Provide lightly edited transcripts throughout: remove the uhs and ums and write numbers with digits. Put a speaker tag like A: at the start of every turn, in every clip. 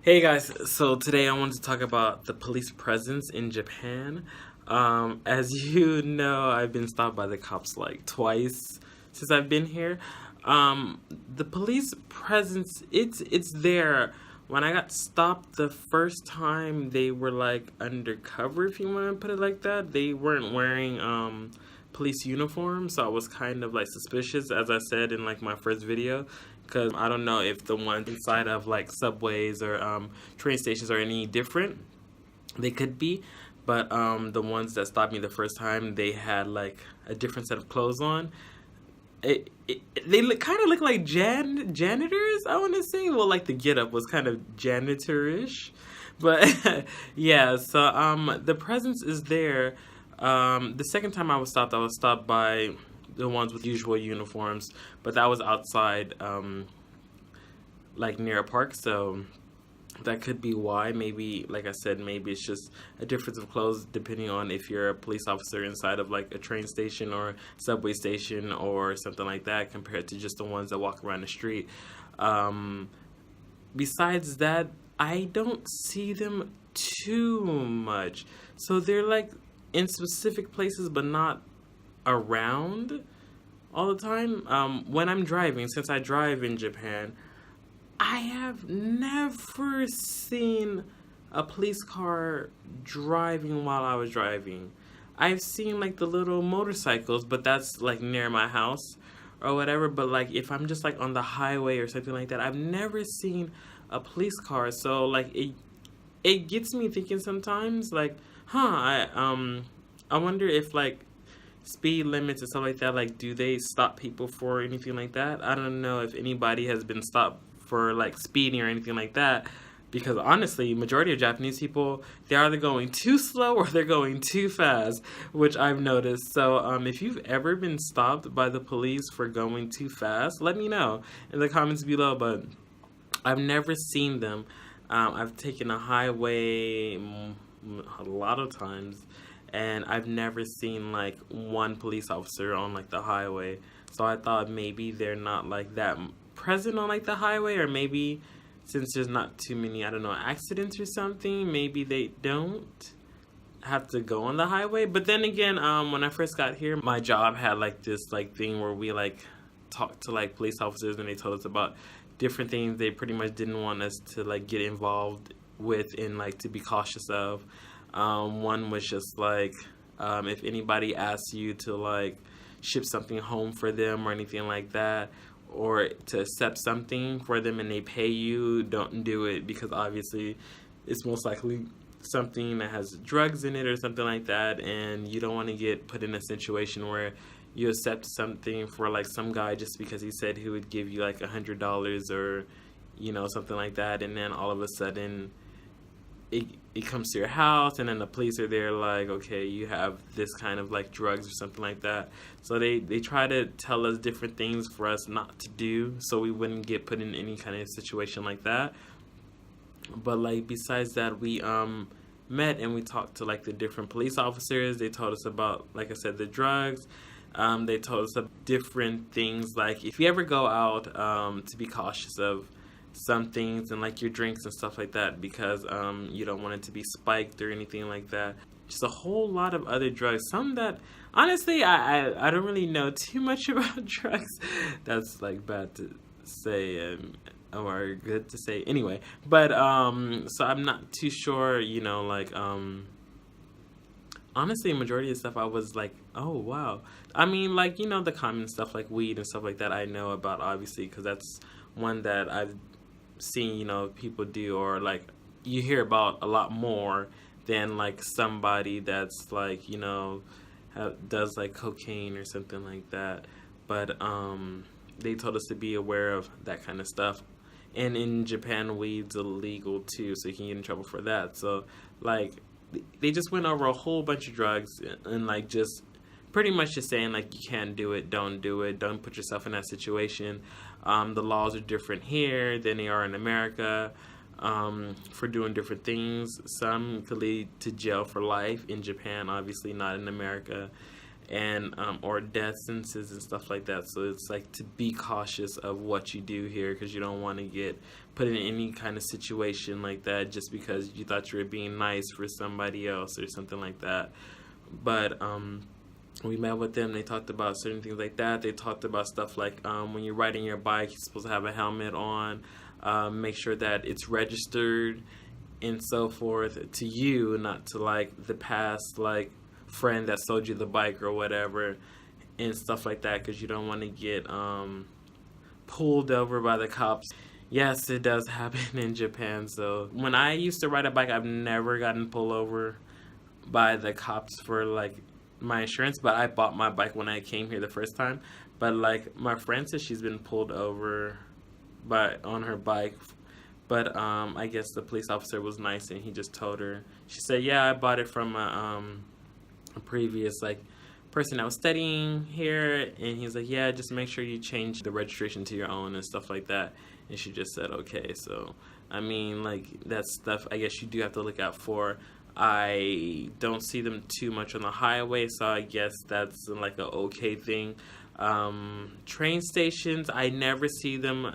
A: Hey guys, so today I wanted to talk about the police presence in Japan. As you know, I've been stopped by the cops like twice since I've been here. The police presence, it's there. When I got stopped the first time, they were like undercover, if you want to put it like that. They weren't wearing police uniforms, so I was kind of like suspicious, as I said in like my first video, because I don't know if the ones inside of like subways or train stations are any different. They could be, but the ones that stopped me the first time, they had like a different set of clothes on. They kind of look like janitors, I want to say. Well, like the getup was kind of janitorish, but yeah. So the presence is there. The second time I was stopped by the ones with usual uniforms, but that was outside, like near a park. So that could be why. Maybe, like I said, maybe it's just a difference of clothes depending on if you're a police officer inside of like a train station or subway station or something like that, compared to just the ones that walk around the street. Um, Besides that, I don't see them too much. So they're like in specific places, but not around all the time. When I'm driving, since I drive in Japan, I have never seen a police car driving while I was driving. I've seen like the little motorcycles, but that's like near my house or whatever. But like if I'm just like on the highway or something like that, I've never seen a police car. So like it gets me thinking sometimes like, I wonder if like speed limits and stuff like that, like do they stop people for anything like that? I don't know if anybody has been stopped for like speeding or anything like that, because honestly majority of Japanese people, they're either going too slow or they're going too fast, which I've noticed. So if you've ever been stopped by the police for going too fast, let me know in the comments below. But I've never seen them. I've taken a highway a lot of times, and I've never seen like one police officer on like the highway. So I thought maybe they're not like that present on like the highway, or maybe since there's not too many, I don't know, accidents or something, maybe they don't have to go on the highway. But then again, when I first got here, my job had like this like thing where we like talked to like police officers, and they told us about different things they pretty much didn't want us to like get involved with and like to be cautious of. One was just like, if anybody asks you to like ship something home for them or anything like that, or to accept something for them and they pay you, don't do it, because obviously it's most likely something that has drugs in it or something like that, and you don't want to get put in a situation where you accept something for like some guy just because he said he would give you like $100 or something like that, and then all of a sudden it comes to your house, and then the police are there like, okay, you have this kind of like drugs or something like that. So they try to tell us different things for us not to do, so we wouldn't get put in any kind of situation like that. But like besides that, we met and we talked to like the different police officers. They told us about, like I said, the drugs. They told us of different things, like if you ever go out, to be cautious of some things and like your drinks and stuff like that, because you don't want it to be spiked or anything like that. Just a whole lot of other drugs. Some that honestly I don't really know too much about drugs. That's like bad to say, or good to say anyway. But so I'm not too sure. Like honestly, majority of stuff I was like, oh wow. I mean, like the common stuff like weed and stuff like that I know about, obviously, because that's one that I've seen people do, or like you hear about a lot more than like somebody that's like does like cocaine or something like that. But they told us to be aware of that kind of stuff, and in Japan weed's illegal too, so you can get in trouble for that. So like they just went over a whole bunch of drugs, and like just pretty much just saying like you can't do it, don't put yourself in that situation. The laws are different here than they are in America, for doing different things. Some could lead to jail for life in Japan, obviously not in America. and or death sentences and stuff like that. So it's like to be cautious of what you do here, because you don't want to get put in any kind of situation like that just because you thought you were being nice for somebody else or something like that. But we met with them. They talked about certain things like that. They talked about stuff like when you're riding your bike, you're supposed to have a helmet on. Make sure that it's registered and so forth to you, not to like the past like friend that sold you the bike or whatever, and stuff like that, because you don't want to get pulled over by the cops. Yes, it does happen in Japan. So when I used to ride a bike, I've never gotten pulled over by the cops for like my insurance, but I bought my bike when I came here the first time. But like my friend said she's been pulled over on her bike, but I guess the police officer was nice and he just told her. She said, "Yeah, I bought it from a previous like person that was studying here," and he's like, "Yeah, just make sure you change the registration to your own and stuff like that." And she just said, "Okay." So I mean, like, that's stuff I guess you do have to look out for. I don't see them too much on the highway, so I guess that's like a okay thing. Train stations, I never see them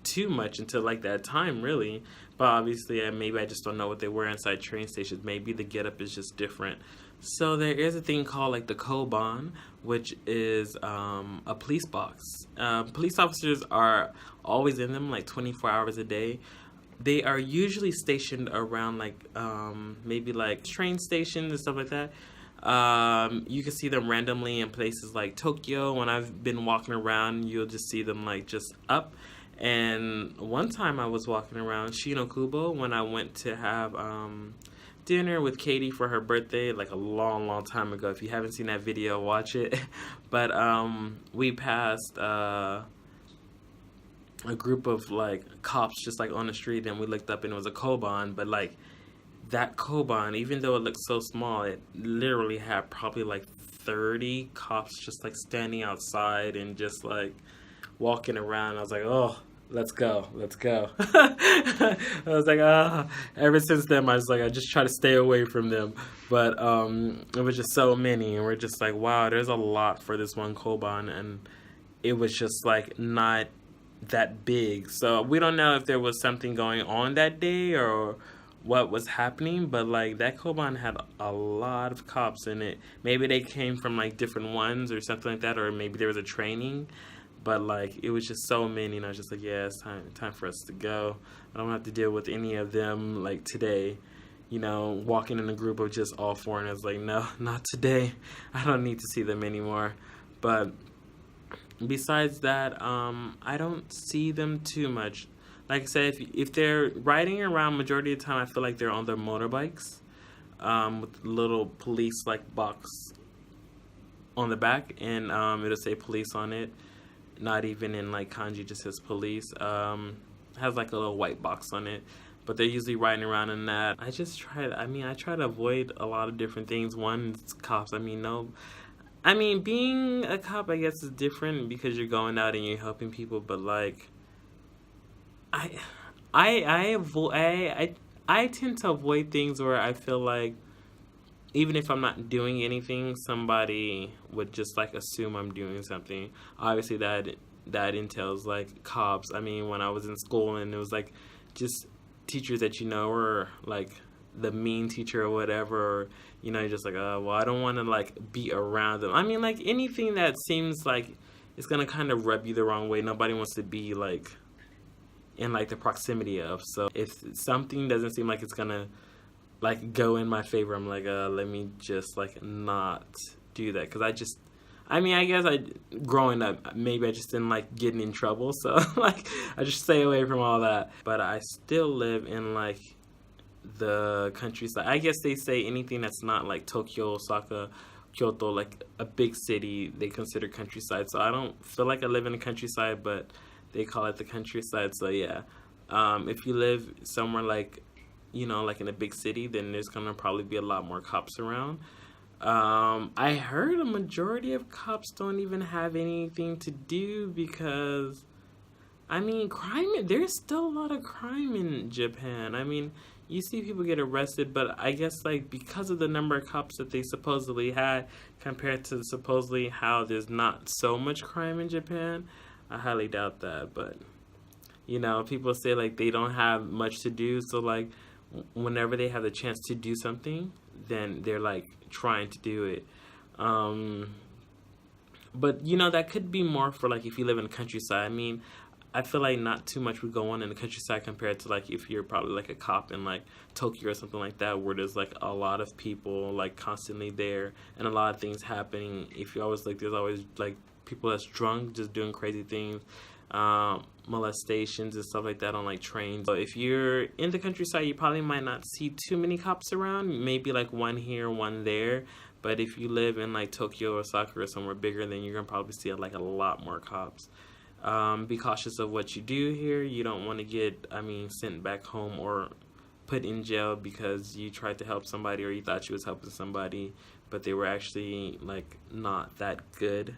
A: too much until like that time, really. But obviously, maybe I just don't know what they wear inside train stations. Maybe the getup is just different. So there is a thing called like the Koban, which is a police box. Police officers are always in them like 24 hours a day. They are usually stationed around like maybe like train stations and stuff like that. You can see them randomly in places like Tokyo. When I've been walking around, you'll just see them like just up. And one time I was walking around Shinokubo when I went to have dinner with Katie for her birthday, like a long time ago. If you haven't seen that video, watch it. But we passed a group of like cops just like on the street, and we looked up and it was a Koban. But like that Koban, even though it looked so small, it literally had probably like 30 cops just like standing outside and just like walking around. I was like, oh, let's go. I was like, ever since then, I just try to stay away from them. But it was just so many, and we're just like, wow, there's a lot for this one Koban, and it was just like not that big. So we don't know if there was something going on that day or what was happening, but like that Koban had a lot of cops in it. Maybe they came from like different ones or something like that, or maybe there was a training. But like it was just so many, and I was just like, yeah, it's time for us to go. I don't have to deal with any of them like today. You know, walking in a group of just all foreigners, like, no, not today. I don't need to see them anymore. But besides that, I don't see them too much. Like I said, if they're riding around, majority of the time, I feel like they're on their motorbikes with little police like box on the back, and it'll say police on it. Not even in like kanji, just says police. Has like a little white box on it, but they're usually riding around in that. I try to avoid a lot of different things. One, it's cops. Being a cop, I guess, is different because you're going out and you're helping people. But like, I tend to avoid things where I feel like even if I'm not doing anything, somebody would just like assume I'm doing something. Obviously, that entails like cops. I mean, when I was in school and it was like just teachers that you know, or like the mean teacher or whatever, or, you know, you're just like, well, I don't want to like be around them. I mean, like anything that seems like it's gonna kind of rub you the wrong way. Nobody wants to be like in like the proximity of. So if something doesn't seem like it's gonna like go in my favor, I'm like, let me just like not do that, because I guess growing up, maybe I just didn't like getting in trouble, so like I just stay away from all that. But I still live in like the countryside. I guess they say anything that's not like Tokyo, Osaka, Kyoto, like a big city, they consider countryside. So I don't feel like I live in the countryside, but they call it the countryside. So yeah, if you live somewhere like, you know, like in a big city, then there's gonna probably be a lot more cops around. I heard a majority of cops don't even have anything to do because, I mean, there's still a lot of crime in Japan. I mean, you see people get arrested, but I guess, like, because of the number of cops that they supposedly had compared to supposedly how there's not so much crime in Japan, I highly doubt that. But, you know, people say, like, they don't have much to do, so, like, whenever they have the chance to do something, then they're, like, trying to do it. But, you know, that could be more for, like, if you live in the countryside. I mean, I feel like not too much would go on in the countryside compared to, like, if you're probably, like, a cop in, like, Tokyo or something like that, where there's, like, a lot of people, like, constantly there and a lot of things happening. If you always, like, there's always, like, people that's drunk just doing crazy things, molestations and stuff like that on, like, trains. So if you're in the countryside, you probably might not see too many cops around, maybe, like, one here, one there. But if you live in, like, Tokyo or Osaka or somewhere bigger, then you're going to probably see, like, a lot more cops. Be cautious of what you do here. You don't want to get, sent back home or put in jail because you tried to help somebody or you thought you was helping somebody, but they were actually, like, not that good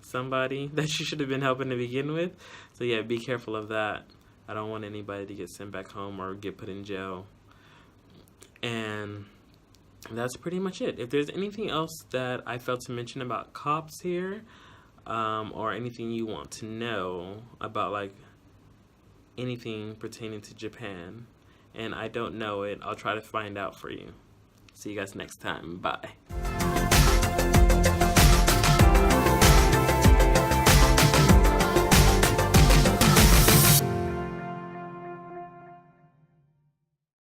A: somebody that you should have been helping to begin with. So, yeah, be careful of that. I don't want anybody to get sent back home or get put in jail. And that's pretty much it. If there's anything else that I failed to mention about cops here, or anything you want to know about, like, anything pertaining to Japan, and I don't know it, I'll try to find out for you. See you guys next time. Bye.